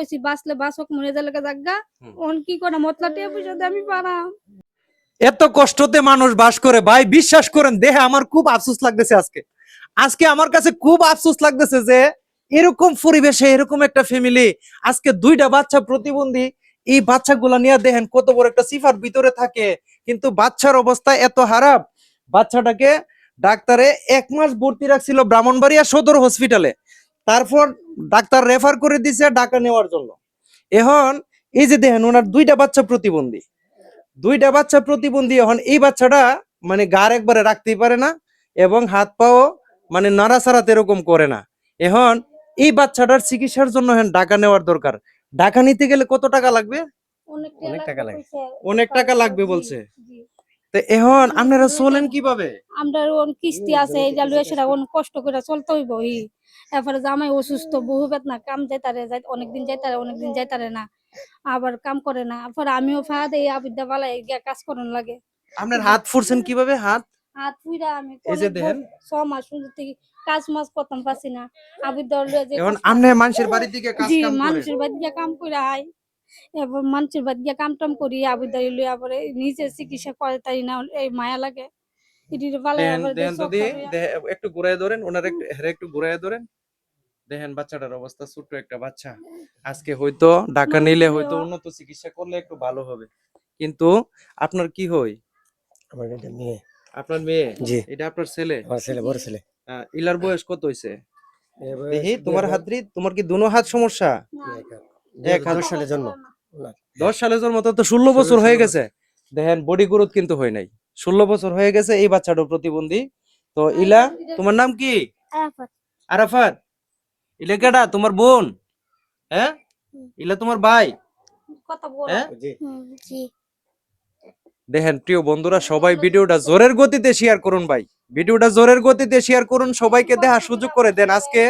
কইছি বাঁচলে বাঁচক মরে গেলে জাগা ওন কি করে মতলাতে বুঝাতে আমি পারাম। এত কষ্টতে মানুষ বাস করে ভাই, বিশ্বাস করেন দেহে আমার খুব আফসোস লাগতেছে আজকে। আজকে আমার কাছে খুব আফসোস লাগতেছে যে এরকম পরিবেশে এরকম একটা ফ্যামিলি, আজকে দুইটা বাচ্চা প্রতিবন্ধী, এই বাচ্চাগুলা নিয়ে দেখেন কত বড় একটা সিফার ভিতরে থাকে, কিন্তু বাচ্চার অবস্থা এত খারাপ। বাচ্চাটাকে ডাক্তারে 1 মাস ভর্তি রাখছিল ব্রাহ্মণবাড়িয়া সদর হসপিটালে, তারপর ডাক্তার রেফার করে দিছে ঢাকা নেওয়ার জন্য। এখন এই যে দেখেন ওনার দুইটা বাচ্চা প্রতিবন্ধী, এখন এই বাচ্চাটা মানে গার একবারে রাখতেই পারে না এবং হাত পাও মানে নাড়াচাড়াতে এরকম করে না। এখন এই বাচ্চাটার চিকিৎসার জন্য ঢাকা নেওয়ার দরকার। ঢাকা নিতে গেলে কত টাকা লাগবে? অনেক টাকা লাগে, অনেক টাকা লাগবে বলছে। তো এখন আপনারা চলেন কিভাবে? আমরা ওন কিস্তি আছে এই জালু সেটা ওন কষ্ট করে চলতে হইব। এরপরে জামাই অসুস্থ, বহু বেদনা, কাম যাইতারে যাই অনেকদিন যাইতারে না, আবার কাম করে না। পরে আমিও ফাঁদ এই আবিদ্যা বালাই গিয়া কাজ করন লাগে। আপনার হাত ফুরছেন কিভাবে? হাত ফুইরা আমি এই যে দেখেন 6 মাস থেকে কাজ মাস করতাম পারছি না। আবিদ্যা যে এখন আপনি মানুষের বাড়ি থেকে কাজ কাম করেন? মানুষের বাড়ি গিয়া কাম করে আই, এবার মানুষের বাড়ি গিয়া কাম টাম করি আবিদ্যা লইয়া পরে নিজে চিকিৎসা করে তাই না এই মায়া লাগে। একটু ঘুরাই ধরেন ওনার, একটু ঘুরাই ধরেন। দেখেন বাচ্চাটার অবস্থা, ছোট্ট একটা বাচ্চা। আজকে হয়তো ঢাকা নিলে হয়তো উন্নত চিকিৎসা করলে একটু ভালো হবে, কিন্তু আপনার কি হয়? আমার একটা মেয়ে। আপনার মেয়ে? জি। এটা আপনার ছেলে? আমার ছেলে, বড় ছেলে। ইলার বয়স কত হইছে? দেখি তোমার হাতরি, তোমার কি দুনো হাত সমস্যা? এক হাত। 10 সালে জন্ম। 10 সালে জন্ম, তো 16 বছর হয়ে গেছে। দেখেন বডি গ্রোথ কিন্তু হয় নাই, 16 বছর হয়ে গেছে। এই বাচ্চাটা প্রতিবন্ধী। তো ইলা, তোমার নাম কি? আরাফাত। ইলা কেডা? তোমার বোন? হ্যাঁ, ইলা তোমার ভাই? কথা বল। হ্যাঁ জি। দেখেন প্রিয় বন্ধুরা, সবাই ভিডিওটা জোরের গতিতে শেয়ার করুন ভাই, ভিডিওটা জোরের গতিতে শেয়ার করুন, সবাইকে দেখার সুযোগ করে দেন আজকে।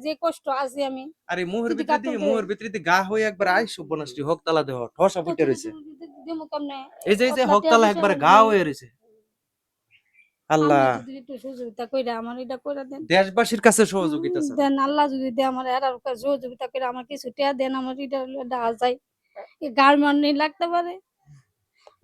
যে কষ্ট আছে আমি আরে মুহের ভিতরে গা হয়ে একবার আই সর্বনাশটি হকতালা দেহ ঠসা ফুটে রইছে। এই যে হকতালা একবারে গা হয়ে রইছে। আল্লাহ দেশবাসীর কাছে সহযোগিতা দেন, আল্লাহ যদি দেয় আমার এরার কাছে সহযোগিতা করে আমার কিছু টিয়া দেন, আমার এটা দেখা যায় গার্মেন্ট নেই লাগতে পারে।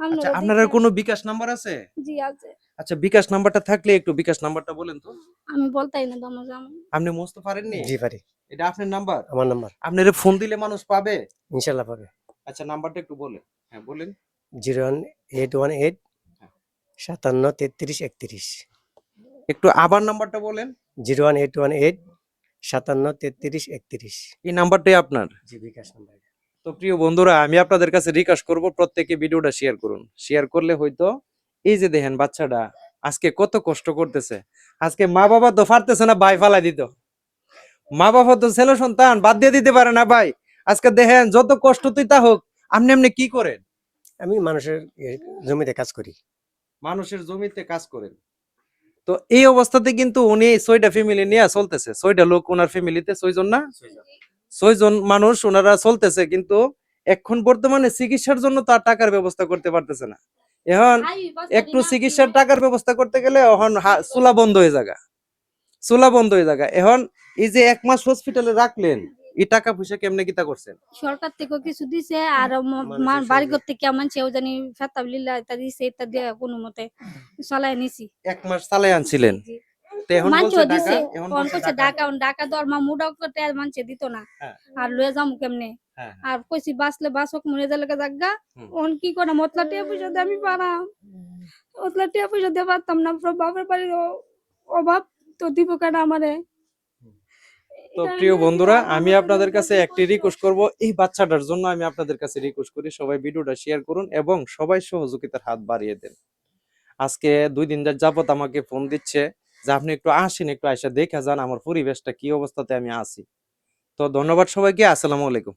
আচ্ছা, আপনার কোনো বিকাশ নাম্বার আছে? জি আছে। আচ্ছা, বিকাশ নাম্বারটা থাকলে একটু বিকাশ নাম্বারটা বলেন তো। আমি বলতাই না তোমার জামাই। আপনি মুছতে পারেননি? জি পারি। এটা আপনার নাম্বার? আমার নাম্বার। আপনারে ফোন দিলে মানুষ পাবে? ইনশাআল্লাহ পাবে। আচ্ছা, নাম্বারটা একটু বলেন। হ্যাঁ বলেন। 01818 57 33 31। একটু আবার নাম্বারটা বলেন। 01818 57 33 31। এই নাম্বারটাই আপনার? জি, বিকাশ নাম্বার। তো প্রিয় বন্ধুরা, আমি আপনাদের কাছে রিকোয়েস্ট করব প্রত্যেকে ভিডিওটা শেয়ার করুন। শেয়ার করলে হয়তো এই যে দেখেন বাচ্চাটা আজকে কত কষ্ট করতেছে। আজকে মা বাবা তো পারতেছে না ভাই ফালাই দিত, মা বাবা তো ছেলে সন্তান বাদ দিয়ে দিতে পারে না ভাই। আজকে দেখেন যত কষ্ট তুই তা হোক, আপনি এমনি কি করেন? আমি মানুষের জমিতে কাজ করি। মানুষের জমিতে কাজ করেন। তো এই অবস্থাতে কিন্তু উনি 6টা ফ্যামিলি নিয়ে চলতেছে, 6টা লোক ওনার ফ্যামিলিতে, 6 জন না? 6 জন মানুষ ওনারা চলতেছে, কিন্তু এখন বর্তমানে চিকিৎসার জন্য তার টাকার ব্যবস্থা করতে পারতেছে না। এখন একটু চিকিৎসার টাকার ব্যবস্থা করতে গেলে এখন চুলা বন্ধ হয়ে যাগা, এখন এই যে 1 মাস হসপিটালে রাখলেন, এই টাকা পয়সা কেমনে কিতা করছেন? সরকার থেকে কিছু দিছে আর বাড়ি করতে কে মানছেও জানি ফাতাবলিল্লাহ তা দিছে, এটা দিয়ে কোনো মতে চালাই নিছি। 1 মাস চালাই আনছিলেন? তো এখন বলছে দিছে, এখন কোন কইছে ঢাকা দরমা মুডা করতে আর মানছে দিত না। আর লয়ে যাম কেমনে? আর কইছি বাঁচলে বাঁচক মরে গেলে জাগা ওন কি করে মতলাতে পয়সা আমি পারাম। মতলাতে পয়সা দিয়ে পারতাম না, বাপের বাড়ির অভাব তো দিব কেন আমারে। তো প্রিয় বন্ধুরা, আমি আপনাদের কাছে একটি রিকোয়েস্ট করব, এই বাচ্চাটার জন্য আমি আপনাদের কাছে রিকোয়েস্ট করি সবাই ভিডিওটা শেয়ার করুন এবং সবাই সহযোগিতার হাত বাড়িয়ে দেন। আজকে 2 দিন যাবত আমাকে ফোন দিচ্ছে যে আপনি একটু আসেন, একটু আইসা দেখে যান আমার পরিবেশটা কি অবস্থাতে আমি আছি। তো ধন্যবাদ সবাইকে, আসসালামু আলাইকুম।